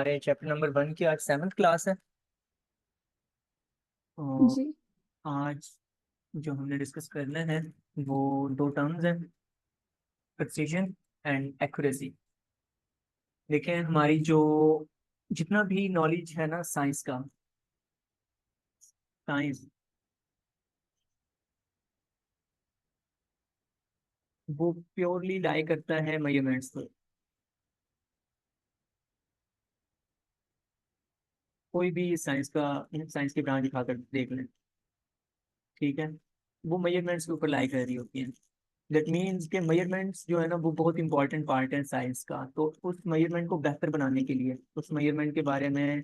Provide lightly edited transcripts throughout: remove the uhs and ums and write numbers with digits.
हमारे chapter number 1 की आज 7th क्लास है। और जी। आज जो हमने डिस्कस करना है वो दो टर्म्स हैं, प्रिसीजन एंड एक्यूरेसी। देखें, हमारी जो जितना भी नॉलेज है ना साइंस का, साइंस वो प्योरली लाई करता है मेजरमेंट्स पर। कोई भी साइंस की ब्रांच उठाकर देख लें, ठीक है, वो मेजरमेंट्स के ऊपर लाई कर रही होती हैं। दैट मीन्स के मेजरमेंट्स जो है ना वो बहुत इंपॉर्टेंट पार्ट है साइंस का। तो उस मेजरमेंट को बेहतर बनाने के लिए, उस मेजरमेंट के बारे में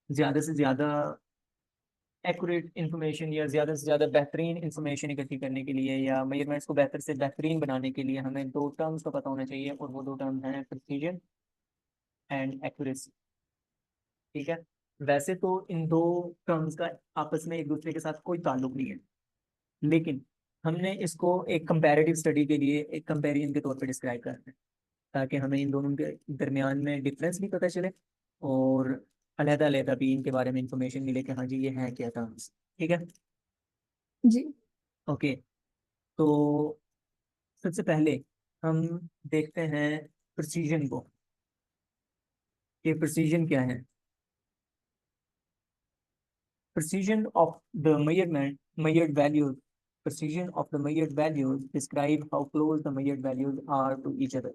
ज़्यादा से ज़्यादा एक्यूरेट इंफॉर्मेशन या ज़्यादा से ज़्यादा बेहतरीन इंफॉर्मेशन इकट्ठी करने के लिए या मेजरमेंट्स को बेहतर से बेहतरीन बनाने के लिए हमें दो टर्म्स का पता होना चाहिए, और वो दो टर्म हैं प्रिसीजन एंड एक्यूरेसी। ठीक है। वैसे तो इन दो टर्म्स का आपस में एक दूसरे के साथ कोई ताल्लुक नहीं है, लेकिन हमने इसको एक कंपैरेटिव स्टडी के लिए एक कंपैरिजन के तौर पर डिस्क्राइब करते हैं, ताकि हमें इन दोनों के दरमियान में डिफरेंस भी पता चले और अलहदा अलहदा भी इनके बारे में इंफॉर्मेशन मिले कि हाँ जी ये है क्या टर्म्स। ठीक है। जी। ओके। तो सबसे पहले हम देखते हैं प्रिसीजन को, कि प्रिसीजन क्या है। Precision of the measured values precision of the measured values describe how close the measured values are to each other।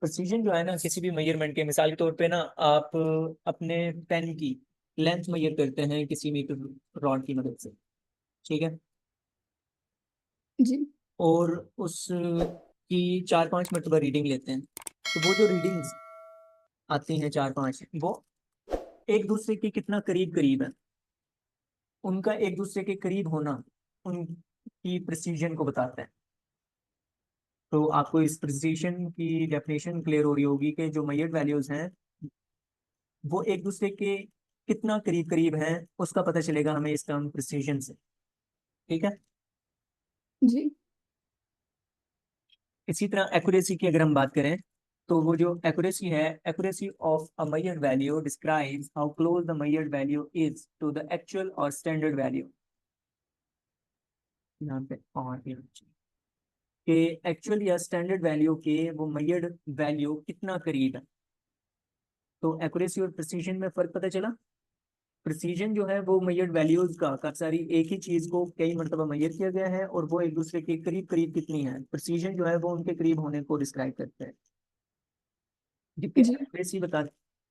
Precision जो है ना किसी भी मेजरमेंट के, मिसाल के तौर पे ना आप अपने पेन की लेंथ मेजर करते हैं किसी मीटर रॉड की मदद से, ठीक है, जी। और उस की 4-5 मरतबा रीडिंग लेते हैं। तो वो जो रीडिंग्स आती हैं 4-5, वो एक दूसरे के कितना करीब करीब है, उनका एक दूसरे के करीब होना उनकी प्रिसीजन को बताता है। तो आपको इस प्रिसीजन की डेफिनेशन क्लियर हो रही होगी कि जो मेजर्ड वैल्यूज हैं वो एक दूसरे के कितना करीब करीब हैं, उसका पता चलेगा हमें इस टर्म प्रिसीजन से। ठीक है। जी। इसी तरह एक्यूरेसी की अगर हम बात करें, तो वो जो एक्यूरेसी है, accuracy of a measured value describes how close the measured value is to the actual और स्टैंडर्ड वैल्यू। यहाँ पे और कि एक्चुअल या स्टैंडर्ड वैल्यू के वो मेजर्ड वैल्यू कितना करीब है। तो एक्यूरेसी और प्रिसीजन में फर्क पता चला। प्रिसीजन जो है वो मेजर्ड वैल्यूज का सारी एक ही चीज को कई मरतबा मेजर किया गया है और वो एक दूसरे के करीब करीब कितनी है, प्रिसीजन जो है वो उनके करीब होने को डिस्क्राइब करता है। जबकि जी।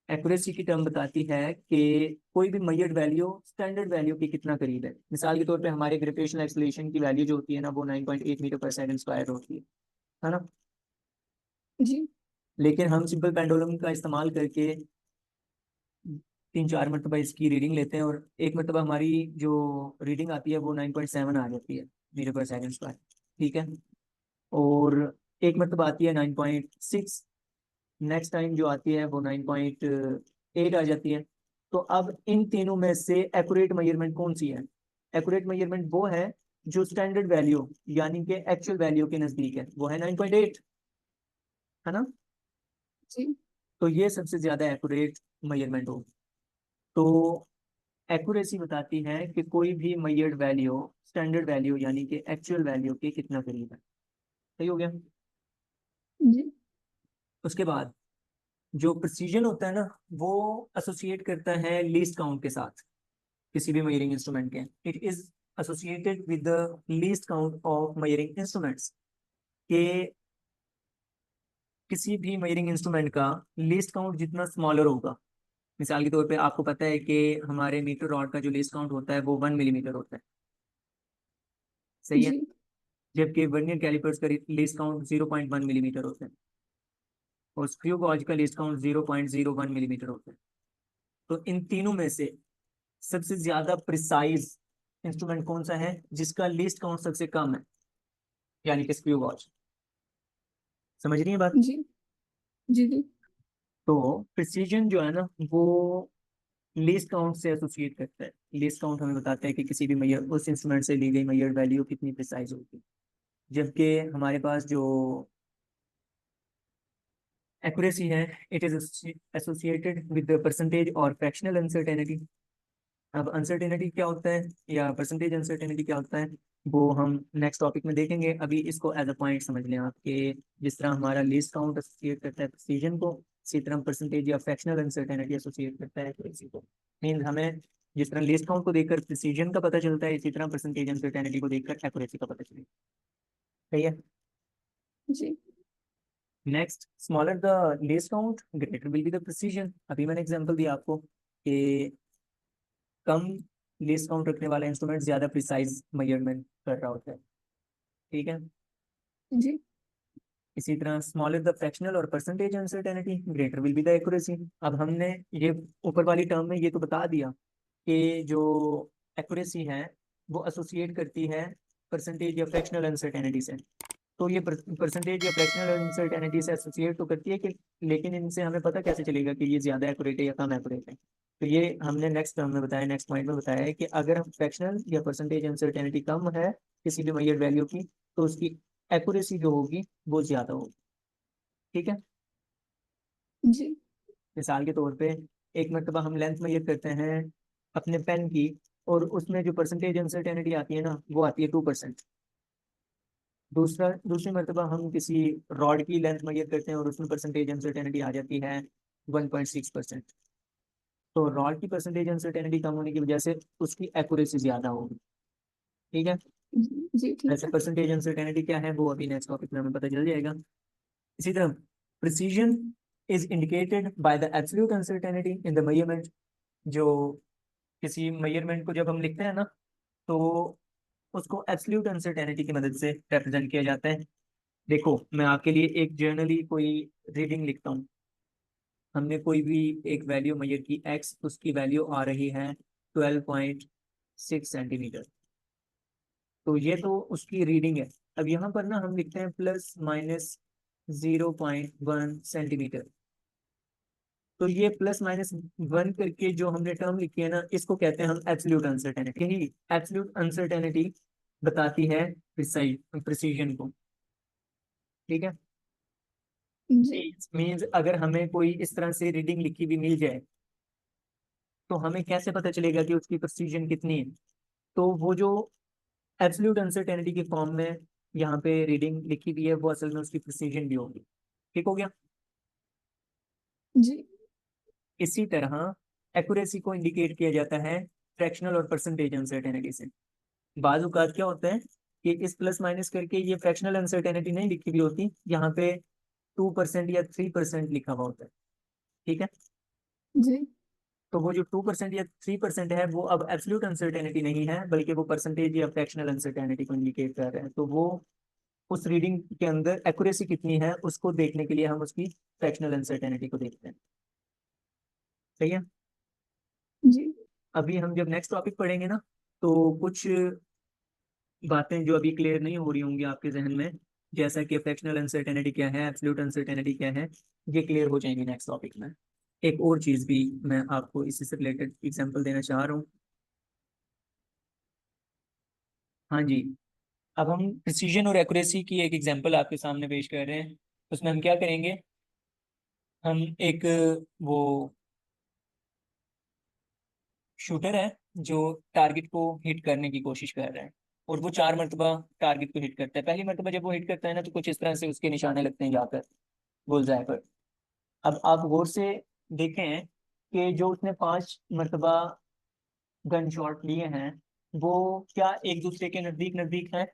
एक्यूरेसी की टर्म बताती है कि कोई भी मेजर्ड वैल्यू स्टैंडर्ड वैल्यू के कितना करीब है। मिसाल के तौर पे हमारे ग्रेविटेशनल एक्सीलरेशन की वैल्यू जो होती है ना वो 9.8 मीटर पर सेकंड स्क्वायर होती है ना। जी। लेकिन हम सिंपल पेंडुलम का इस्तेमाल करके 3-4 मरतबा इसकी रीडिंग लेते हैं, और एक मरतबा हमारी जो रीडिंग आती है वो 9.7 आ जाती है मीटर पर सेकंड स्क्वायर। ठीक है। और एक मरतबा आती है 9.6, नेक्स्ट टाइम जो आती है वो 9.8 आ जाती है। तो अब इन तीनों में से एक्यूरेट मेजरमेंट कौन सी है? एक्यूरेट मेजरमेंट वो है जो स्टैंडर्ड वैल्यू यानी कि एक्चुअल वैल्यू के नजदीक है, वो है 9.8, है ना। जी। तो ये सबसे ज्यादा एक्यूरेट मेजरमेंट हो। तो एक्यूरेसी बताती है कि कोई भी मेजर्ड वैल्यू स्टैंडर्ड वैल्यू यानी कि एक्चुअल वैल्यू के कितना करीब है। सही हो गया। जी। उसके बाद जो प्रिसीजन होता है ना, वो एसोसिएट करता है लीस्ट काउंट के साथ किसी भी मेजरिंग इंस्ट्रूमेंट के। It is associated with the least count of measuring instruments, के किसी भी मेजरिंग इंस्ट्रूमेंट का लीस्ट काउंट जितना स्मॉलर होगा। मिसाल के तौर पे आपको पता है कि हमारे मीटर रॉड का जो लीस्ट काउंट होता है वो 1 मिलीमीटर होता है। सही है। जी। जबकि वर्नियर कैलिपर्स का लीस्ट काउंट 0.1 मिलीमीटर होता है, और स्क्रू गॉज का लीस्ट काउंट 0.01 मिलीमीटर होता है। तो इन तीनों में से सबसे ज्यादा प्रिसाइज इंस्ट्रूमेंट कौन सा है जिसका लीस्ट काउंट सबसे कम है, यानी कि स्क्रू गॉज। समझ रही है बात। जी। जी। जी। तो प्रिसीजन जो है ना वो लीस्ट काउंट से एसोसिएट करता है। लीस्ट काउंट हमें बताता है कि किसी भी मैयर उस इंस्ट्रूमेंट से ली गई मैयर वैल्यू कितनी प्रिसाइज होगी। जबकि हमारे पास जो एक्यूरेसी है, it is associated with the percentage और फ्रैक्शनल अनसर्टेनिटी। अब अनसर्टेनिटी क्या होता है या परसेंटेज अनसर्टेनिटी क्या होता है, वो हम नेक्स्ट टॉपिक में देखेंगे। अभी इसको एज अ पॉइंट समझ लें आपके, जिस तरह हमारा लीस्ट काउंट एसोसिएट करता है प्रिसीजन को, इसी तरह परसेंटेज या फ्रैक्शनल अनसर्टेनिटी एसोसिएट करता है एक्यूरेसी को। मीन हमें जिस तरह लीस्ट काउंट को देखकर प्रिसीजन का पता चलता है, इसी तरह परसेंटेज अनसर्टेनिटी को देखकर एक्यूरेसी का पता चलेगा। सही है। जी next, smaller the least count greater will be the precision. अभी मैंने एग्जांपल दिया आपको कि कम लीस्ट काउंट रखने वाला इंस्ट्रूमेंट ज्यादा प्रिसाइज मेजरमेंट कर रहा होता है। ठीक है। जी इसी तरह स्मॉलर द फ्रैक्शनल और percentage uncertainty greater will be the accuracy. अब हमने ये ऊपर वाली टर्म में ये तो बता दिया कि जो एक्यूरेसी है वो एसोसिएट करती है परसेंटेज या फ्रैक्शनल अनसर्टेनिटी से। तो ये परसेंटेज या फ्रैक्शनल अनसर्टेनिटी से एसोसिएट तो करती है कि, लेकिन इनसे हमें पता कैसे चलेगा कि ये ज्यादा एक्यूरेट है या कम एक्यूरेट है। तो ये हमने नेक्स्ट टर्म में बताया, नेक्स्ट पॉइंट में बताया है कि अगर हम फ्रैक्शनल या परसेंटेज अनसर्टेनिटी कम है किसी भी मेजर्ड वैल्यू की, तो उसकी एक्यूरेसी जो होगी वो ज्यादा होगी। ठीक है। जी मिसाल के तौर पे एक मरतबा हम लेंथ मेजर करते हैं अपने पेन की, और उसमें जो परसेंटेज अनसर्टेनिटी आती है ना वो आती है 2%। दूसरी मरतबा हम किसी रॉड की लेंथ मेजर करते हैं और उसमें परसेंटेज अनसर्टेनिटी आ जाती है 1.6%। तो रॉड की परसेंटेज अनसर्टेनिटी कम होने की वजह से उसकी एक्यूरेसी ज्यादा होगी। ठीक है। जी ठीक वैसे है। परसेंटेज अनसर्टेनिटी क्या है वो अभी नेक्स्ट टॉपिक में हमें पता चल जाएगा। इसी तरह precision is indicated by the absolute uncertainty in the measurement. जो किसी मेजरमेंट को जब हम लिखते हैं ना, तो उसको एब्सोल्यूट अनसर्टेनिटी की मदद से रिप्रेजेंट किया जाता है। देखो मैं आपके लिए एक जर्नली कोई रीडिंग लिखता हूँ। हमने कोई भी एक वैल्यू मेजर की एक्स, उसकी वैल्यू आ रही है 12.6 सेंटीमीटर। तो ये तो उसकी रीडिंग है। अब यहाँ पर ना हम लिखते हैं ±0.1 सेंटीमीटर। तो ये +-1 करके जो हमने टर्म लिखी है ना, इसको कहते हैं हम एब्सोल्यूट अनसर्टेनिटी। यही एब्सोल्यूट अनसर्टेनिटी बताती है प्रिसीजन को। ठीक है। जी मीन्स अगर हमें कोई इस तरह से रीडिंग लिखी हुई मिल जाए, तो हमें कैसे पता चलेगा कि उसकी प्रिसीजन कितनी है। तो वो जो एब्सोल्यूट अनसर्टेनिटी की फॉर्म में यहाँ पे रीडिंग लिखी हुई है, वो असल में उसकी प्रिसीजन भी होगी। ठीक हो गया। जी इसी तरह एक्यूरेसी को इंडिकेट किया जाता है फ्रैक्शनल और परसेंटेज अनसर्टेनिटी से। बाज औकात क्या होता है कि इस प्लस माइनस करके ये फ्रैक्शनल अनसर्टेनिटी नहीं लिखी हुई होती, यहाँ पे 2% या 3% लिखा हुआ होता है। ठीक है। जी तो वो जो 2% या 3% है वो अब एब्सोल्यूट अनसर्टेनिटी नहीं है, बल्कि वो परसेंटेज या फ्रैक्शनल अनसर्टेनिटी को इंडिकेट कर रहे हैं। तो वो उस रीडिंग के अंदर एक्यूरेसी कितनी है उसको देखने के लिए हम उसकी फ्रैक्शनल अनसर्टेनिटी को देखते हैं। सही है। जी अभी हम जब नेक्स्ट टॉपिक पढ़ेंगे ना, तो कुछ बातें जो अभी क्लियर नहीं हो रही होंगी आपके जहन में, जैसा कि फ्रैक्शनल अनसर्टेनिटी क्या है, एब्सोल्यूट अनसर्टेनिटी क्या है, ये क्लियर हो जाएंगे नेक्स्ट टॉपिक में। एक और चीज भी मैं आपको इसी से रिलेटेड एग्जांपल देना चाह रहा हूँ। हाँ जी। अब हम प्रिसीजन और एक्यूरेसी की एक एग्जांपल आपके सामने पेश कर रहे हैं। उसमें हम क्या करेंगे, हम एक वो शूटर है जो टारगेट को हिट करने की कोशिश कर रहा है, और वो 4 मरतबा टारगेट को हिट करता है। पहली मरतबा जब वो हिट करता है ना, तो कुछ इस तरह से उसके निशाने लगते हैं जाकर बुलजाय पर। अब आप गौर से देखें कि जो उसने 5 मरतबा गन शॉट लिए हैं, वो क्या एक दूसरे के नजदीक नजदीक हैं,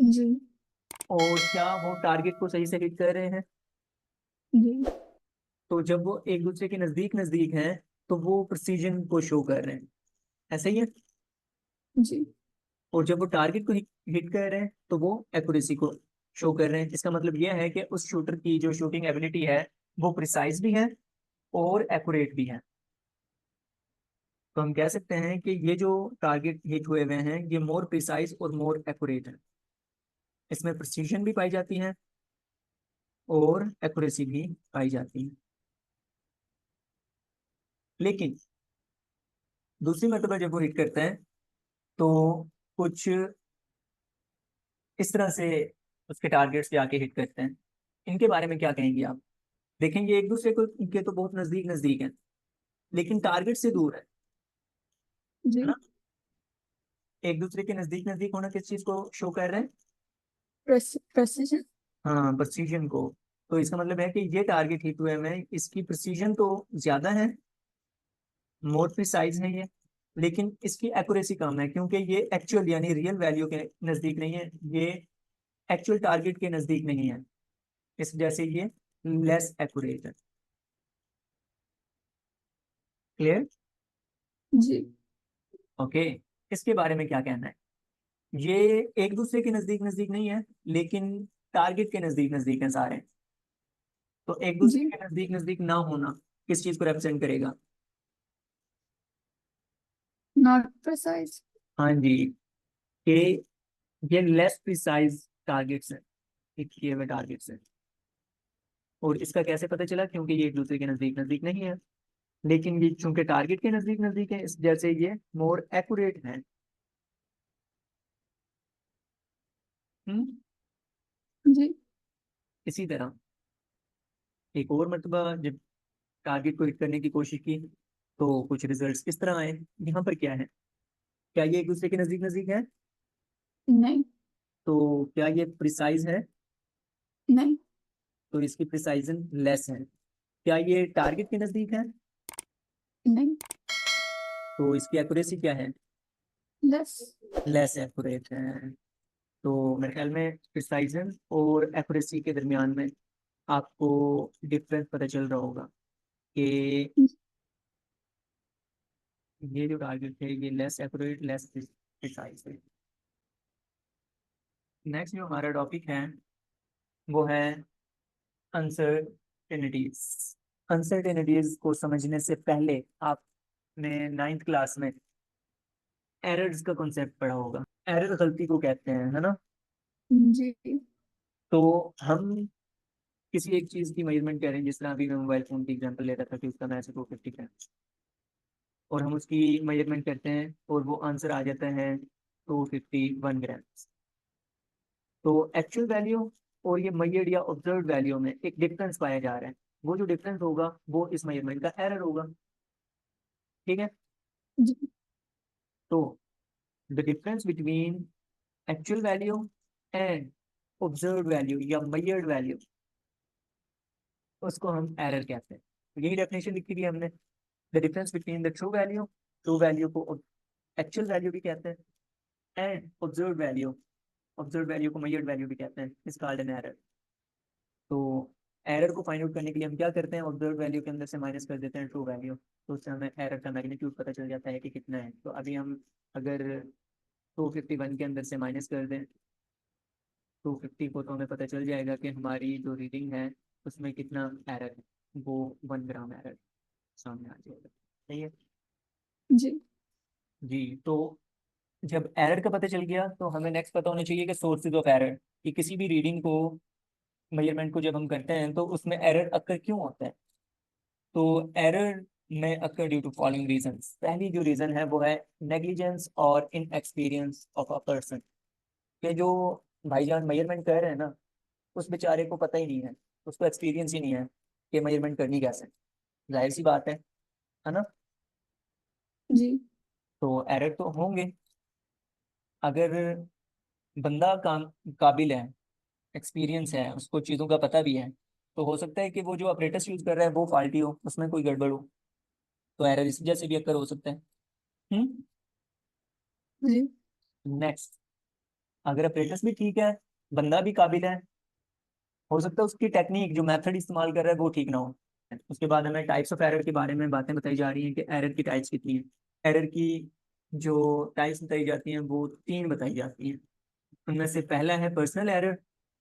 जी और क्या वो टारगेट को सही से हिट कर रहे हैं। जी तो जब वो एक दूसरे के नजदीक नजदीक हैं, तो वो प्रिसीजन को शो कर रहे हैं। ऐसा ही है। जी और जब वो टारगेट को हिट कर रहे हैं, तो वो एक्यूरेसी को शो कर रहे हैं। इसका मतलब यह है कि उस शूटर की जो शूटिंग एबिलिटी है वो प्रिसाइज भी है और एक्यूरेट भी है। तो हम कह सकते हैं कि ये जो टारगेट हिट हुए हुए हैं ये मोर प्रिसाइज और मोर एक्यूरेट है। इसमें प्रिसीजन भी पाई जाती है और एक्यूरेसी भी पाई जाती है। लेकिन दूसरी मरतबा जब वो हिट करता है, तो कुछ इस तरह से उसके टारगेट्स पे आके हिट करते हैं। इनके बारे में क्या कहेंगे आप? देखेंगे एक दूसरे को के तो बहुत नजदीक नजदीक हैं, लेकिन टारगेट से दूर है जी। ना? एक दूसरे के नजदीक नजदीक होना किस चीज को शो कर रहे हैं? प्रेसिजन। हाँ, प्रिसीजन को। तो इसका मतलब है कि ये टारगेट हिट हुए में इसकी प्रिसीजन तो ज्यादा है, मोर प्रिसाइज है ये, लेकिन इसकी एक्यूरेसी कम है, क्योंकि ये एक्चुअल यानी रियल वैल्यू के नजदीक नहीं है, ये एक्चुअल टारगेट के नजदीक नहीं है, इस वजह से ये लेस एक्यूरेट है। क्लियर? जी। ओके। इसके बारे में क्या कहना है? ये एक दूसरे के नजदीक नजदीक नहीं है, लेकिन टारगेट के नजदीक नजदीक है सारे। तो एक दूसरे जी। के नजदीक नजदीक ना होना किस चीज को रिप्रेजेंट करेगा? Not precise. हाँ जी, कि ये लेस प्रिसाइज टारगेट्स है, एक किए हुए टारगेट्स है। और इसका कैसे पता चला? क्योंकि ये एक दूसरे के नजदीक नजदीक नहीं है, लेकिन ये चूंकि टारगेट के नजदीक नजदीक है, इस जैसे ये मोर एक्यूरेट है। हम्म। जी। इसी तरह एक और मरतबा जब टारगेट को हिट करने की कोशिश की, तो कुछ रिजल्ट्स किस तरह आए? यहाँ पर क्या है? क्या ये एक दूसरे के नजदीक नजदीक है? नहीं। तो क्या ये प्रिसाइज है? नहीं। तो इसकी प्रिसाइजन लेस है। क्या ये टारगेट के नजदीक है? नहीं। तो इसकी एक्यूरेसी क्या है? लेस। लेस एक्यूरेट है। तो मेरे ख्याल में प्रिसाइजन और एक्यूरेसी के दरमियान में आपको डिफरेंस पता चल रहा होगा कि ये जो टारगेट है ये लेस एक्यूरेट लेस प्रिसाइज है। नेक्स्ट जो हमारा टॉपिक है वो है अनसर्टेनिटीज। अनसर्टेनिटीज को समझने से पहले आपने नाइन्थ क्लास में एरर्स का कॉन्सेप्ट पढ़ा होगा। एरर गलती को कहते हैं, है ना? जी। तो हम किसी एक चीज की मेजरमेंट करें, जिस तरह अभी मैं मोबाइल फोन की एग्जांपल ले रहा था कि उसका मैच 250 है, और हम उसकी मेजरमेंट करते हैं और वो आंसर आ जाता है 251 ग्राम। तो एक्चुअल वैल्यू और ये मेजर्ड या ऑब्जर्व वैल्यू में एक डिफरेंस पाया जा रहा है। वो जो डिफरेंस होगा वो इस मेजरमेंट का एरर होगा। ठीक है? जी। तो the difference between actual value and observe value या मेजर्ड वैल्यू, उसको हम एरर कहते हैं। यही डेफिनेशन लिखी थी हमने। The difference between the true value को एक्चुअल वैल्यू भी कहते हैं, एंड ऑब्जर्व वैल्यू को मेजर्ड वैल्यू भी कहते हैं, इस कॉल्ड एन एरर। तो एरर को फाइंड आउट करने के लिए हम क्या करते हैं? ऑब्जर्व वैल्यू के अंदर से माइनस कर देते हैं ट्रू वैल्यू, तो उससे हमें एरर का मैग्नीट्यूड पता चल जाता है कि कितना है। तो अभी हम अगर 251 के अंदर से माइनस कर दें 250 को, तो हमें पता चल जाएगा कि हमारी जो रीडिंग है उसमें कितना एरर है। वो 1 ग्राम एरर सामने आ जाएगा। सही है जी। जी। तो जब एरर का पता चल गया, तो हमें नेक्स्ट पता होना चाहिए कि सोर्सेज ऑफ एरर, कि किसी भी रीडिंग को मेजरमेंट को जब हम करते हैं तो उसमें एरर अक्कर क्यों होता है। तो एरर में occur due to following reasons. पहली जो रीजन है वो है नेग्लिजेंस और इनएक्सपीरियंस ऑफ अ पर्सन। कि जो भाईजान मेजरमेंट कर रहे हैं ना, उस बेचारे को पता ही नहीं है, उसको एक्सपीरियंस ही नहीं है कि मेजरमेंट करनी कैसे। जाहिर सी बात है ना? जी। तो एरर तो होंगे। अगर बंदा काम काबिल है, एक्सपीरियंस है, उसको चीज़ों का पता भी है, तो हो सकता है कि वो जो अपरेटस यूज कर रहा है वो फाल्टी हो, उसमें कोई गड़बड़ हो। तो एरर इस वजह से भी अक्कर हो सकता है। जी। नेक्स्ट, अगर अपरेटस भी ठीक है, बंदा भी काबिल है, हो सकता है उसकी टेक्निक जो मेथड इस्तेमाल कर रहा है वो ठीक ना हो। उसके बाद हमें टाइप्स ऑफ एरर के बारे में बातें बताई जा रही हैं कि एरर की टाइप्स कितनी हैं। एरर की जो टाइप्स बताई जाती हैं वो 3 बताई जाती हैं। उनमें से पहला है पर्सनल एरर।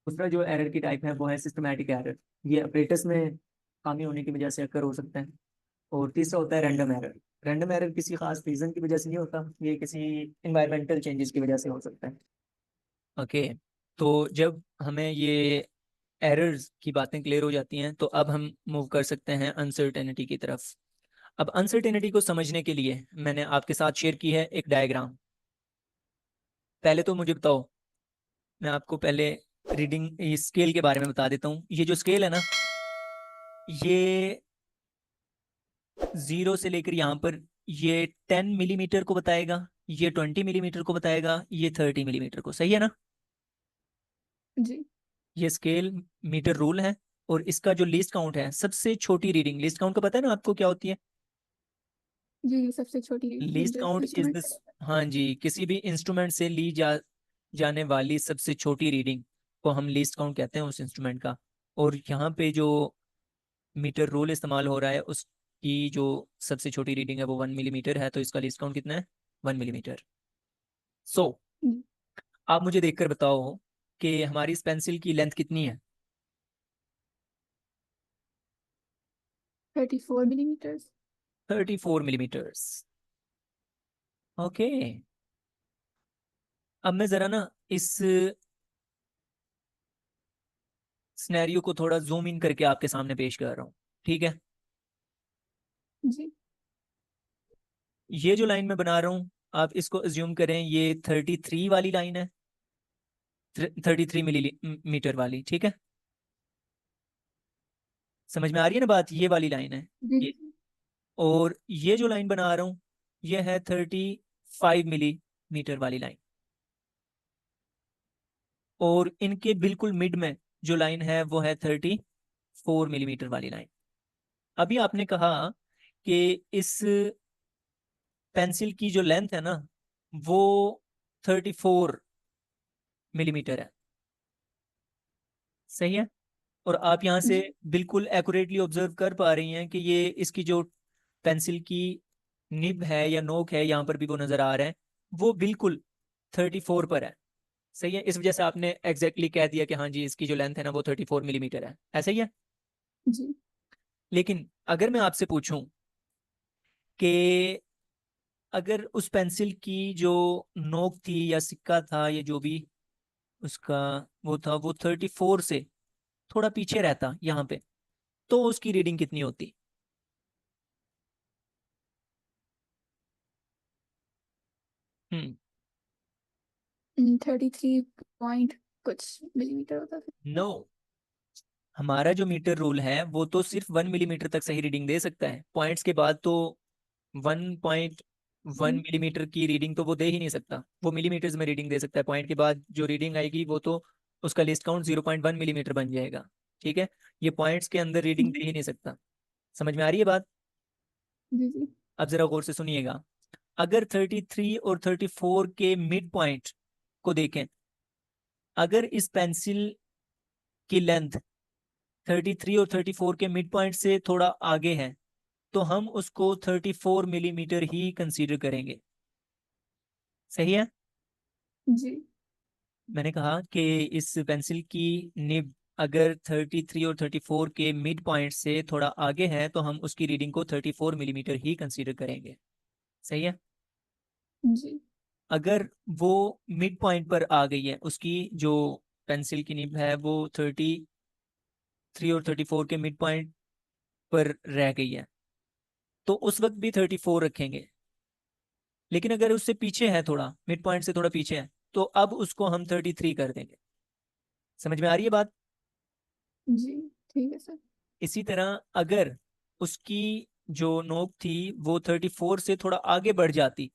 दूसरा जो एरर की टाइप है वो है सिस्टमैटिक एरर, ये अपरेटस में खामी होने की वजह से अक्कर हो सकता है। और तीसरा होता है रैंडम एरर। रैंडम एरर किसी खास रीजन की वजह से नहीं होता, ये किसी इन्वायरमेंटल चेंजेस की वजह से हो सकता है। ओके। तो जब हमें ये एरर्स की बातें क्लियर हो जाती हैं, तो अब हम मूव कर सकते हैं अनसर्टेनिटी की तरफ। अब अनसर्टेनिटी को समझने के लिए मैंने आपके साथ शेयर की है एक डायग्राम। पहले तो मुझे बताओ, मैं आपको पहले रीडिंग स्केल के बारे में बता देता हूँ। ये जो स्केल है ना, ये 0 से लेकर यहाँ पर ये 10 मिलीमीटर को बताएगा, ये 20 मिलीमीटर को बताएगा, ये 30 मिलीमीटर को। सही है ना? जी ये स्केल मीटर रूल है। और इसका जो लीस्ट काउंट है, सबसे छोटी रीडिंग, लीस्ट काउंट का पता है ना आपको क्या होती है? जी, सबसे छोटी रीडिंग लीस्ट जो काउंट इज इंस्ट्रूमेंट से दिस। लेता हाँ जी, किसी भी इंस्ट्रूमेंट से ली जाने वाली सबसे छोटी रीडिंग को हम लीस्ट काउंट कहते हैं उस इंस्ट्रूमेंट का। और यहाँ पे जो मीटर रूल इस्तेमाल हो रहा है, उसकी जो सबसे छोटी रीडिंग है वो 1 मिलीमीटर है, तो इसका लीस्ट काउंट कितना है? 1 मिलीमीटर। सो है। आप मुझे देखकर बताओ कि हमारी इस पेंसिल की लेंथ कितनी है? 34 मिलीमीटर्स। 34 मिलीमीटर्स। ओके। अब मैं जरा ना इस सिनेरियो को थोड़ा जूम इन करके आपके सामने पेश कर रहा हूँ। ठीक है? जी ये जो लाइन मैं बना रहा हूँ, आप इसको अज्यूम करें ये 33 वाली लाइन है, 33 मिलीमीटर वाली। ठीक है? समझ में आ रही है ना बात? ये वाली लाइन है जी ये। जी और ये जो लाइन बना रहा हूँ, ये है 35 मिलीमीटर वाली लाइन। और इनके बिल्कुल मिड में जो लाइन है वो है 34 मिलीमीटर वाली लाइन। अभी आपने कहा कि इस पेंसिल की जो लेंथ है ना, वो 34 मिलीमीटर है। सही है? और आप यहाँ से जी बिल्कुल एक्यूरेटली ऑब्जर्व कर पा रही हैं कि ये इसकी जो पेंसिल की निब है या नोक है, यहाँ पर भी वो नजर आ रहा है, वो बिल्कुल 34 पर है। सही है? इस वजह से आपने एग्जैक्टली कह दिया कि हाँ जी, इसकी जो लेंथ है ना वो 34 मिलीमीटर है। ऐसा ही है? जी लेकिन अगर मैं आपसे पूछूं कि अगर उस पेंसिल की जो नोक थी या सिक्का था या जो भी उसका वो था, वो 34 से थोड़ा पीछे रहता यहाँ पे, तो उसकी रीडिंग कितनी होती? हम्म। 33 पॉइंट कुछ मिलीमीटर होता नो, हमारा जो मीटर रूल है वो तो सिर्फ 1 मिलीमीटर तक सही रीडिंग दे सकता है। पॉइंट्स के बाद तो 1.1 फिर। मिलीमीटर की रीडिंग तो वो दे ही नहीं सकता। वो मिलीमीटर्स में रीडिंग दे सकता है। पॉइंट के बाद जो रीडिंग आएगी वो तो उसका लिस्ट काउंट 0.1 मिलीमीटर बन जाएगा। ठीक है? ये पॉइंट्स के अंदर रीडिंग जी दे ही नहीं सकता। समझ में आ रही है बात? जी जी अब जरा गौर से सुनिएगा। अगर 33 और 34 के मिड पॉइंट को देखें, अगर इस पेंसिल की लेंथ 33 और 34 के मिड पॉइंट से थोड़ा आगे है, तो हम उसको 34 मिलीमीटर ही कंसीडर करेंगे। सही है? जी मैंने कहा कि इस पेंसिल की निब अगर 33 और 34 के मिड पॉइंट से थोड़ा आगे है, तो हम उसकी रीडिंग को 34 मिलीमीटर ही कंसीडर करेंगे। सही है? जी अगर वो मिड पॉइंट पर आ गई है, उसकी जो पेंसिल की निब है वो 33 और 34 के मिड पॉइंट पर रह गई है, तो उस वक्त भी 34 रखेंगे। लेकिन अगर उससे पीछे है, थोड़ा मिड पॉइंट से थोड़ा पीछे है, तो अब उसको हम 33 कर देंगे। समझ में आ रही है बात? जी ठीक है सर। इसी तरह अगर उसकी जो नोक थी वो 34 से थोड़ा आगे बढ़ जाती,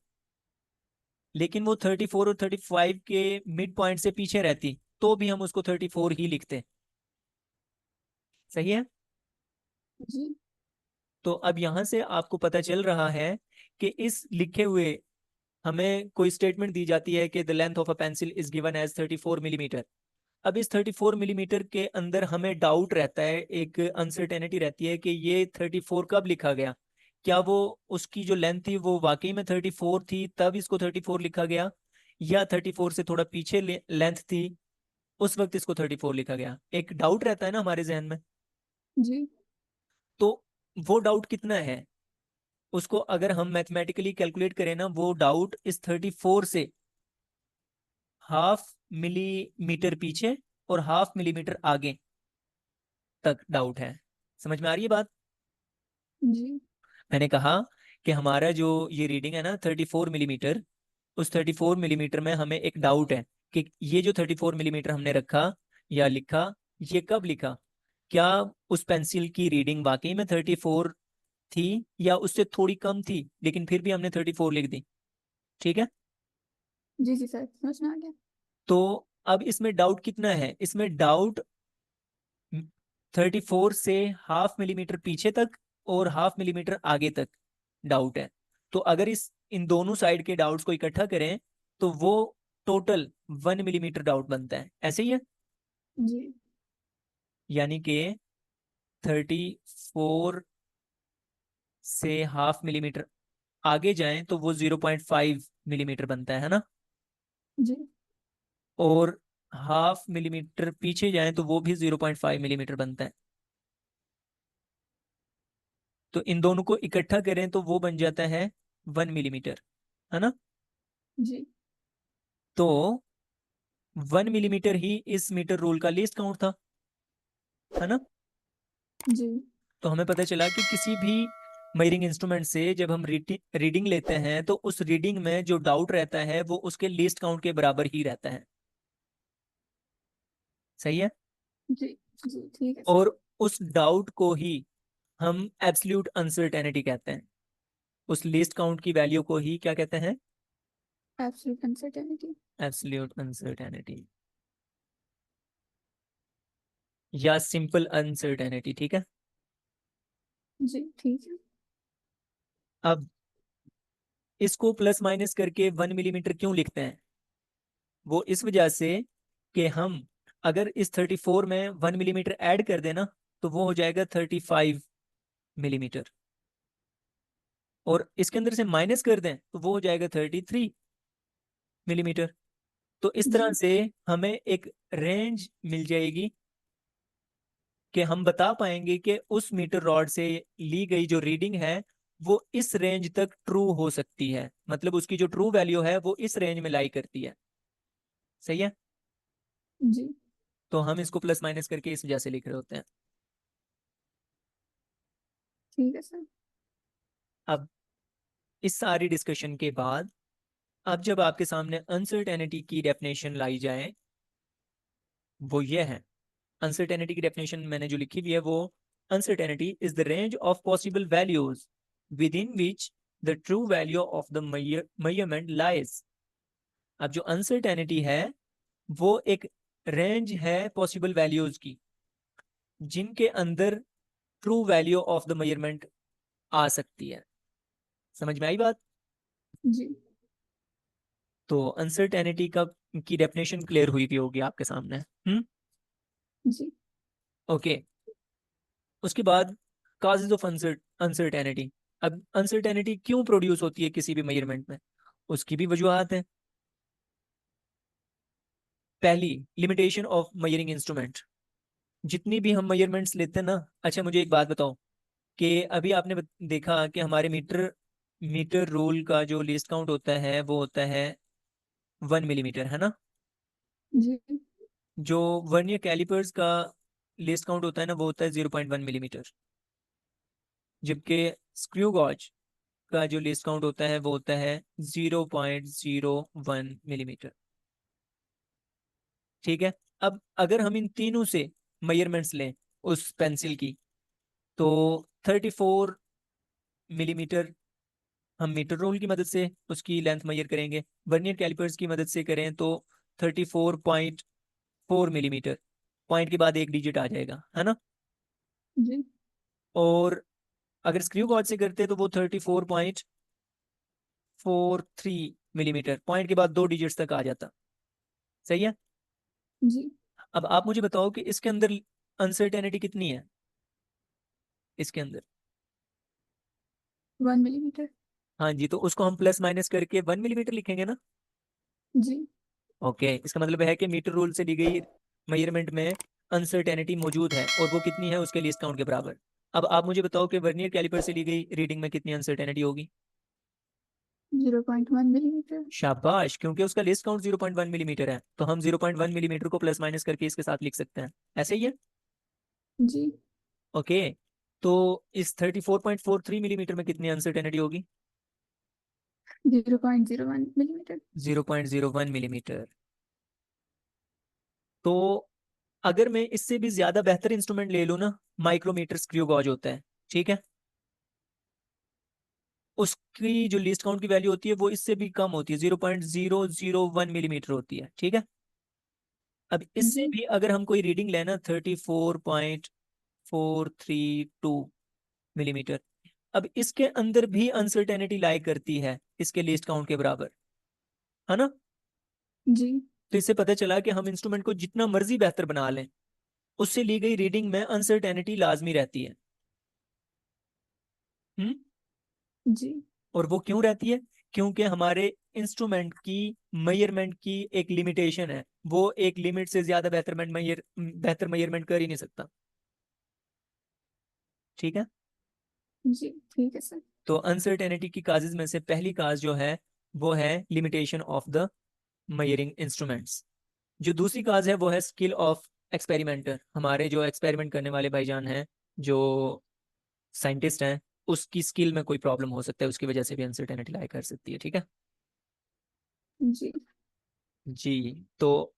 लेकिन वो 34 और 35 के मिड पॉइंट से पीछे रहती, तो भी हम उसको 34 ही लिखते। सही है? जी तो अब यहां से आपको पता चल रहा है कि इस लिखे हुए हमें कोई स्टेटमेंट दी जाती है कि the length of a pencil is given as 34 millimetre. अब इस 34 मिलीमीटर के अंदर हमें डाउट रहता है, एक अनसर्टेनिटी रहती है कि ये 34 कब लिखा गया। क्या वो उसकी जो लेंथ थी वो वाकई में 34 थी तब इसको 34 लिखा गया, या 34 से थोड़ा पीछे लेंथ थी उस वक्त इसको 34 लिखा गया? एक डाउट रहता है ना हमारे जहन में। जी तो वो डाउट कितना है, उसको अगर हम मैथमेटिकली कैलकुलेट करें ना, वो डाउट इस 34 से हाफ मिलीमीटर पीछे और हाफ मिलीमीटर आगे तक डाउट है। समझ में आ रही है बात? जी मैंने कहा कि हमारा जो ये रीडिंग है ना 34 मिलीमीटर, उस 34 मिलीमीटर में हमें एक डाउट है कि ये जो 34 मिलीमीटर हमने रखा, या लिखा, ये कब लिखा? क्या उस पेंसिल की रीडिंग वाकई में 34 थी या उससे थोड़ी कम थी, लेकिन फिर भी हमने 34 लिख दी। ठीक है, जी जी सर, समझ में आ गया। तो अब इसमें डाउट कितना है? इसमें डाउट 34 से हाफ मिलीमीटर पीछे तक और हाफ मिलीमीटर आगे तक डाउट है। तो अगर इस इन दोनों साइड के डाउट्स को इकट्ठा करें तो वो टोटल 1 मिलीमीटर डाउट बनता है। ऐसे ही है, जी यानी कि 34 से हाफ मिलीमीटर आगे जाएं तो वो 0.5 मिलीमीटर बनता है ना? जी और हाफ मिलीमीटर पीछे जाएं तो वो भी 0.5 मिलीमीटर बनता है। तो इन दोनों को इकट्ठा करें तो वो बन जाता है 1 मिलीमीटर, है ना? जी तो 1 मिलीमीटर ही इस मीटर रूल का लीस्ट काउंट था, है ना? जी तो हमें पता चला कि किसी भी मेजरिंग इंस्ट्रूमेंट से जब हम रीडिंग लेते हैं तो उस रीडिंग में जो डाउट रहता है वो उसके लीस्ट काउंट के बराबर ही रहता है। सही है? जी जी ठीक है सर। और उस डाउट को ही हम एब्सोल्यूट अनसर्टेनिटी कहते हैं। उस लीस्ट काउंट की वैल्यू को ही क्या कहते हैं? Absolute uncertainty. एब्सोल्यूट अनसर्टेनिटी या सिंपल अनसर्टेनिटी। ठीक है, जी ठीक है। अब इसको प्लस माइनस करके 1 मिलीमीटर क्यों लिखते हैं? वो इस वजह से कि हम अगर इस 34 में 1 मिलीमीटर ऐड कर देना तो वो हो जाएगा 35 मिलीमीटर, और इसके अंदर से माइनस कर दें तो वो हो जाएगा 33 मिलीमीटर। तो इस तरह जी से हमें एक रेंज मिल जाएगी कि हम बता पाएंगे कि उस मीटर रॉड से ली गई जो रीडिंग है वो इस रेंज तक ट्रू हो सकती है, मतलब उसकी जो ट्रू वैल्यू है वो इस रेंज में लाई करती है। सही है? जी तो हम इसको प्लस माइनस करके इस वजह से लिख रहे होते हैं। ठीक है सर। अब इस सारी डिस्कशन के बाद अब जब आपके सामने अनसर्टेनिटी की डेफिनेशन लाई जाए वो ये है। अनसर्टेनिटी की डेफिनेशन मैंने जो लिखी हुई है वो, uncertainty is the range of possible values with in which the true value of the measurement lies. अब जो अनसर्टेनिटी है वो एक रेंज है पॉसिबल वैल्यूज की जिनके अंदर true value of the measurement आ सकती है। समझ में आई बात? जी तो अनसर्टेनिटी का की डेफिनेशन क्लियर हुई भी होगी आपके सामने। जी ओके, उसके बाद काजेज ऑफ अनसर्टेनिटी। अब अनसर्टेनिटी क्यों प्रोड्यूस होती है किसी भी मेजरमेंट में, उसकी भी वजूहत है। पहली, लिमिटेशन ऑफ मेजरिंग इंस्ट्रूमेंट। जितनी भी हम मेजरमेंट्स लेते हैं ना, अच्छा मुझे एक बात बताओ कि अभी आपने देखा कि हमारे मीटर मीटर रूल का जो लीस्ट काउंट होता है वो होता है 1 मिलीमीटर, है ना? जी जो वर्नियर कैलिपर्स का लीस्ट काउंट होता है ना वो होता है 0.1 मिलीमीटर, जबकि स्क्रू गॉज का जो लीस्ट काउंट होता है वो होता है 0.01 मिलीमीटर। ठीक है, अब अगर हम इन तीनों से मेजरमेंट्स लें उस पेंसिल की तो 34 मिलीमीटर हम मीटर रोल की मदद से उसकी लेंथ मेजर करेंगे। वर्नियर कैलिपर्स की मदद से करें तो 34.4 मिलीमीटर, पॉइंट के बाद एक डिजिट आ जाएगा, है ना? जी और अगर स्क्रू गॉज से करते तो वो 34.43 मिलीमीटर, पॉइंट के बाद दो डिजिट्स तक आ जाता। सही है? जी अब आप मुझे बताओ कि इसके अंदर अनसर्टेनिटी कितनी है इसके अंदर? 1 मिलीमीटर। हाँ जी, तो उसको हम प्लस माइनस करके 1 मिलीमीटर लिखेंगे ना? जी ओके, इसका मतलब है कि मीटर रूल से ली गई मेजरमेंट में अनसर्टेनिटी मौजूद है और वो कितनी है उसके लीस्ट काउंट के बराबर। अब आप मुझे बताओ कि वर्नियर कैलिपर से ली गई रीडिंग में कितनी अनसर्टेनिटी होगी? 0.1 मिलीमीटर। शाबाश, क्योंकि उसका लीस्ट काउंट 0.1 मिलीमीटर है तो हम 0.1 मिलीमीटर को प्लस माइनस करके इसके साथ लिख सकते हैं। ऐसे ही है? जी ओके, तो इस 34.43 मिलीमीटर में कितनी अनसर्टेनिटी होगी? 0.01 मिलीमीटर। 0.01 मिलीमीटर। तो अगर मैं इससे भी ज्यादा बेहतर इंस्ट्रूमेंट ले लूँ ना, माइक्रोमीटर स्क्रू गॉज होता है, ठीक है, उसकी जो लीस्ट काउंट की वैल्यू होती है वो इससे भी कम होती है, 0.001 मिलीमीटर होती है, ठीक है। अब इससे जी भी अगर हम कोई रीडिंग लेना 34.432 मिलीमीटर, अब इसके अंदर भी अनसर्टेनिटी लाई करती है इसके लीस्ट काउंट के बराबर, है ना। जी तो इससे पता चला कि हम इंस्ट्रूमेंट को जितना मर्जी बेहतर बना लें, उससे ली गई रीडिंग में अनसर्टेनिटी लाजमी रहती है। हम्म। जी और वो क्यों रहती है? क्योंकि हमारे इंस्ट्रूमेंट की मेजरमेंट की एक लिमिटेशन है, वो एक लिमिट से ज्यादा बेहतर मेजरमेंट कर ही नहीं सकता, ठीक है। जी ठीक है सर। तो अनसर्टेनिटी की काजेज में से पहली काज जो है वो है limitation of the measuring instruments. जो दूसरी काज है वो है स्किल ऑफ एक्सपेरिमेंटर, हमारे जो एक्सपेरिमेंट करने वाले भाईजान हैं, जो साइंटिस्ट हैं, उसकी स्किल में कोई प्रॉब्लम हो सकता है, उसकी वजह से भी अनसर्टेनिटी लाई कर सकती है, ठीक है। जी जी। तो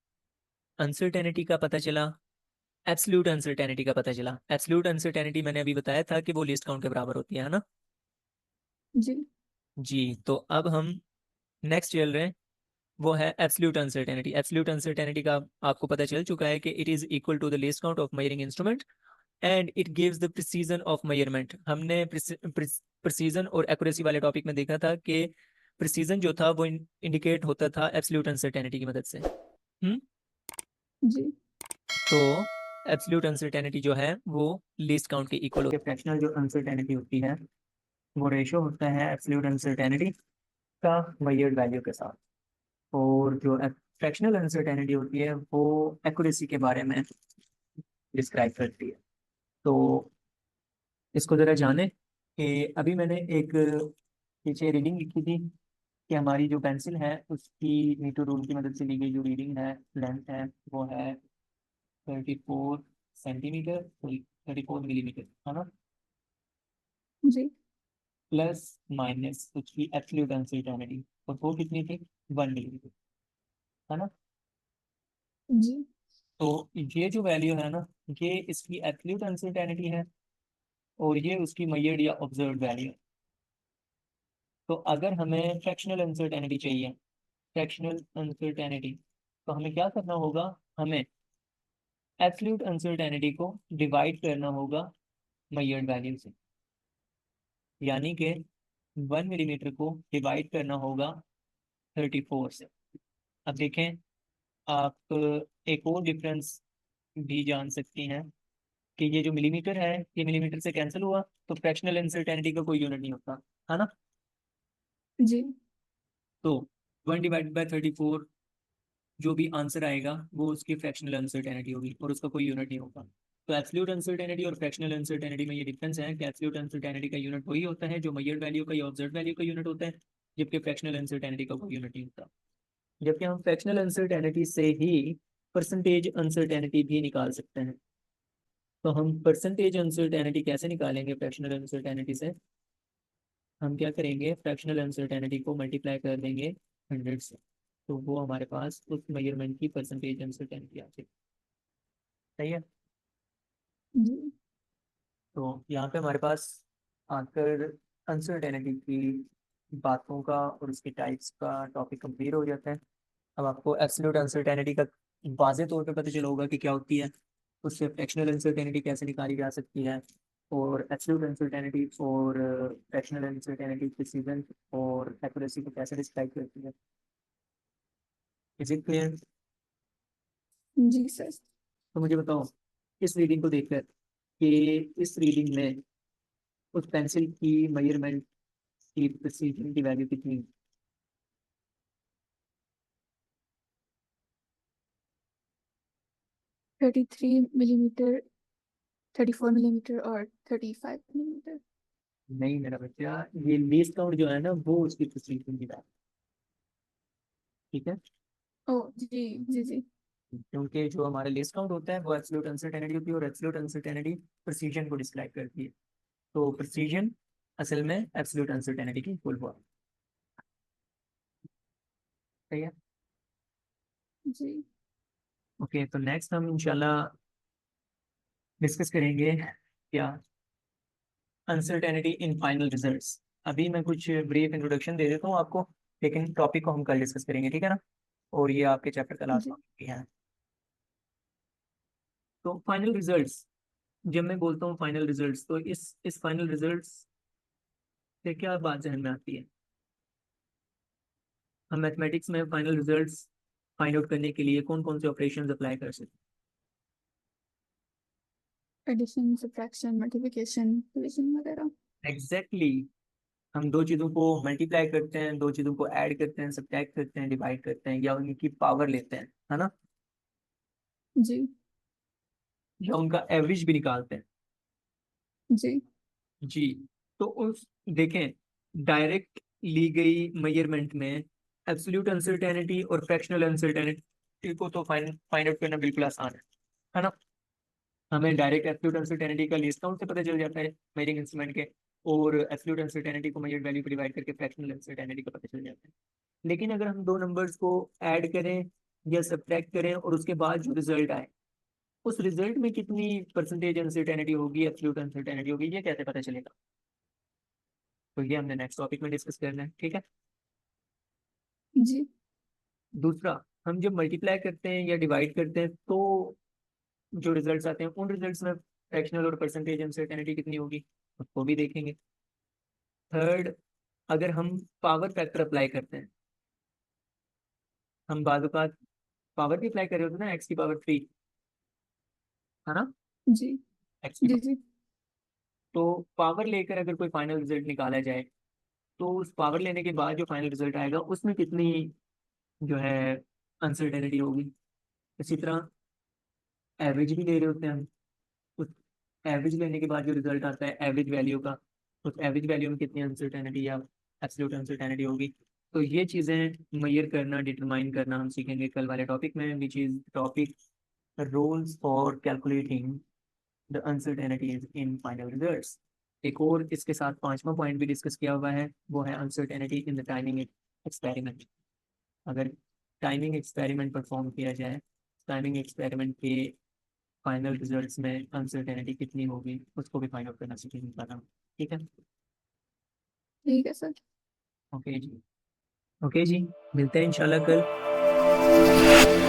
अनसर्टेनिटी का पता चला, एब्सोल्यूट अनसर्टेनिटी का पता चला। एब्सोल्यूट अनसर्टेनिटी मैंने अभी बताया था कि वो लीस्ट काउंट के बराबर होती है ना। जी जी। तो अब हम नेक्स्ट चल रहे हैं, वो है एब्सोल्यूट अनसर्टेनिटी। एब्सोल्यूट अनसर्टेनिटी का आपको पता चल चुका है कि it is equal to the least count of measuring instrument and it gives the precision of measurement. हमने प्रिसीजन और एक्यूरेसी वाले टॉपिक में देखा था कि प्रिसीजन जो था वो इंडिकेट होता था एब्सोल्यूट अनसर्टेनिटी की मदद से। हम्म। जी तो एब्सोल्यूट अनसर्टेनिटी जो है वो लीस्ट काउंट के इक्वल होती है। फ्रैक्शनल जो अनसर्टेनिटी होती है वो रेशो होता है एब्सोल्यूट अनसर्टेनिटी का मेजर्ड वैल्यू के साथ, और जो फ्रैक्शनल अनसर्टेनिटी होती है वो एक्यूरेसी के बारे में डिस्क्राइब करती है। तो इसको जरा जाने कि अभी मैंने एक पीछे रीडिंग लिखी थी कि हमारी जो पेंसिल है उसकी मीटर रूल की मदद से ली गई जो रीडिंग है, लेंथ है, वो है 34 सेंटीमीटर, 34 मिलीमीटर, है ना, जी प्लस माइनस उसकी एब्सोल्यूट अनसर्टेनिटी, और वो कितनी थी, 1 मिलीमीटर, है ना। जी तो ये जो वैल्यू है ना, ये इसकी एब्सोल्यूट अनसर्टेनिटी है, और ये उसकी मेजर्ड या ऑब्जर्व्ड वैल्यू है। तो अगर हमें फ्रैक्शनल अनसर्टेनिटी चाहिए, फ्रैक्शनल अनसर्टेनिटी, तो हमें क्या करना होगा, हमें एब्सोल्यूट अनसर्टेनिटी को डिवाइड करना होगा मेजर्ड वैल्यू से, यानी कि 1 मिलीमीटर को डिवाइड करना होगा 34 से। अब देखें आप, एक और डिफरेंस भी जान सकती हैं कि ये जो मिलीमीटर है ये मिलीमीटर से कैंसिल हुआ, तो फ्रैक्शनल अनसर्टेनिटी का कोई यूनिट नहीं होता, है ना। जी तो 1/34 जो भी आंसर आएगा वो उसकी फ्रैक्शनल अनसर्टेनिटी होगी, और उसका कोई यूनिट नहीं होगा। तो एब्सोल्यूट अनसर्टेनिटी और फ्रैक्शनल अनसर्टेनिटी में ये डिफरेंस है कि एब्सोल्यूट अनसर्टेनिटी का यूनिट वही होता है जो मेजर्ड वैल्यू का या ऑब्जर्व्ड वैल्यू का यूनिट होता है, जबकि फ्रैक्शनल अनसर्टेनिटी का कोई यूनिट नहीं होता। जबकि हम फ्रैक्शनल अनसर्टेनिटी से ही परसेंटेज अनसर्टेनिटी भी निकाल सकते हैं। तो हम परसेंटेज अनसर्टेनिटी कैसे निकालेंगे फ्रैक्शनल अनसर्टेनिटी से? हम क्या करेंगे, फ्रैक्शनल अनसर्टेनिटी को मल्टीप्लाई कर देंगे 100 से, तो वो हमारे पास उस मेजरमेंट की परसेंटेज अनसर्टेनिटी आ जाएगी। सही है। जी तो यहाँ पे हमारे पास आकर अनसर्टेनिटी की बातों का और उसके टाइप्स का टॉपिक कंप्लीट हो जाता है। अब आपको एब्सोल्यूट अनसर्टेनिटी का वाज़े तौर पे पता चला होगा कि क्या होती है, उससे फ्रैक्शनल अनसर्टेनिटी कैसे निकाली जा सकती है, और एब्सोल्यूट अनसर्टेनिटी और फ्रैक्शनल अनसर्टेनिटी प्रिसीजन और एक्यूरेसी को कैसे डिस्क्राइब करती है। Is it clear? जी सर। तो मुझे बताओ, इस रीडिंग को देखकर कि इस रीडिंग में उस पेंसिल की मेजरमेंट की प्रिसीजन की वैल्यू कितनी है? 33 मिलीमीटर, 34 मिलीमीटर और 35 मिलीमीटर। नहीं मेरा बच्चा, ये लीस्ट काउंट जो है ना वो उसकी प्रिसीजन की वैल्यू, ठीक है। ओ जी जी जी क्योंकि जो हमारा लिस्ट काउंट होता है वो एब्सोल्यूट अनसर्टेनिटी होती है, और एब्सोल्यूट अनसर्टेनिटी प्रिसीजन को डिस्क्राइब करती है। तो प्रिसीजन असल में एब्सोल्यूट अनसर्टेनिटी की फुल फॉर्म। सही है। जी ओके, तो नेक्स्ट हम इंशाल्लाह डिस्कस करेंगे क्या, अनसर्टेनिटी इन फाइनल रिजल्ट्स। अभी मैं कुछ ब्रीफ इंट्रोडक्शन दे देता हूँ आपको, लेकिन टॉपिक को हम कल डिस्कस करेंगे, ठीक है ना। और ये आपके चैप्टर का लास्ट जी टॉपिक है। तो फाइनल रिजल्ट्स, जब मैं बोलता हूँ फाइनल रिजल्ट्स, तो इस फाइनल रिजल्ट्स से क्या बात जहन में आती है। हम मैथमेटिक्स में फाइनल रिजल्ट्स फाइंड आउट करने के लिए कौन कौन से ऑपरेशंस अप्लाई कर सकते एडिशन सब्ट्रैक्शन मल्टीप्लिकेशन डिवीजन वगैरह। हैं। एग्जैक्टली, हम दो चीज़ों को मल्टीप्लाई करते हैं, दो चीज़ों को ऐड करते हैं, सब्ट्रैक्ट करते हैं, डिवाइड करते हैं, या उनकी पावर लेते हैं, है ना, जी या उनका एवरेज भी निकालते हैं। जी जी। तो उस देखें, डायरेक्ट ली गई मेजरमेंट में एब्सोल्यूट अनसर्टेनिटी और फ्रैक्शनल अनसर्टेनिटी को तो फाइंड आउट करना बिल्कुल आसान है ना। हमें डायरेक्ट एब्सोल्यूट अनसर्टेनिटी का लीस्ट काउंट से पता चल जाता है मेजरिंग इंस्ट्रूमेंट के, और एब्सोल्यूट अनसर्टेनिटी को मेजर्ड वैल्यू को डिवाइड करके फ्रैक्शनल अनसर्टेनिटी का पता चल जाता है। लेकिन अगर हम दो नंबर्स को ऐड करें या सब्ट्रैक्ट करें और उसके बाद जो रिजल्ट आए, उस रिजल्ट में कितनी परसेंटेज अनसर्टेनिटी होगी, एब्सोल्यूट अनसर्टेनिटी होगी, ये कैसे पता चलेगा। तो ये हमने नेक्स्ट टॉपिक में डिस्कस करना है, ठीक है। जी दूसरा, हम जब मल्टीप्लाई करते हैं या डिवाइड करते हैं, तो जो रिजल्ट्स आते हैं उन रिजल्ट्स में फ्रैक्शनल और परसेंटेज अनसर्टेनिटी कितनी होगी, उसको भी देखेंगे। थर्ड, अगर हम पावर फैक्टर अप्लाई करते हैं, हम बाद पावर भी अप्लाई कर रहे होते हैं ना, एक्स की पावर 3, है ना, जी एक्स की जी पावर। जी तो पावर लेकर अगर कोई फाइनल रिजल्ट निकाला जाए, तो उस पावर लेने के बाद जो फाइनल रिजल्ट आएगा उसमें कितनी जो है अनसर्टेनिटी होगी। इसी तरह एवरेज भी ले रहे होते हैं हम, उस एवरेज लेने के बाद जो रिजल्ट आता है एवरेज वैल्यू का, उस एवरेज वैल्यू में कितनी अनसर्टेनिटी या एब्सोल्यूट अनसर्टेनिटी होगी। तो ये चीज़ें मेजर करना, डिटरमाइन करना हम सीखेंगे कल वाले टॉपिक में, which is topic rules for calculating the uncertainties in final results. एक और इसके साथ पांचवा पॉइंट भी डिस्कस किया हुआ है, वो है uncertainty in the timing experiment. अगर टाइमिंग एक्सपेरिमेंट परफॉर्म किया जाए, टाइमिंग एक्सपेरिमेंट के फाइनल रिजल्ट्स में अनसर्टेनिटी कितनी होगी, उसको भी फाइंड आउट करना सीखेंगे कल हम, ठीक है। ठीक है सर। ओके जी, ओके जी, मिलते हैं इंशाल्लाह कल।